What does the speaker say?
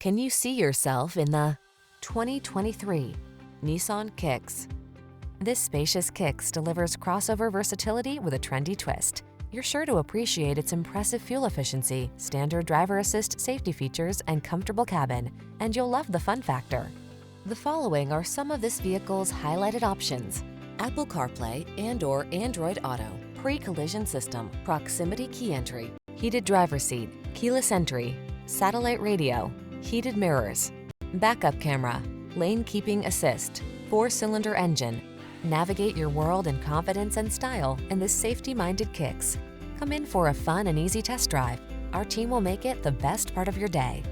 Can you see yourself in the 2023 Nissan Kicks? This spacious Kicks delivers crossover versatility with a trendy twist. You're sure to appreciate its impressive fuel efficiency, standard driver assist safety features, and comfortable cabin, and you'll love the fun factor. The following are some of this vehicle's highlighted options: Apple CarPlay and/or Android Auto, pre-collision system, proximity key entry, heated driver's seat, keyless entry, satellite radio, heated mirrors, backup camera, lane keeping assist, 4-cylinder engine. Navigate your world in confidence and style in this safety-minded Kicks. Come in for a fun and easy test drive. Our team will make it the best part of your day.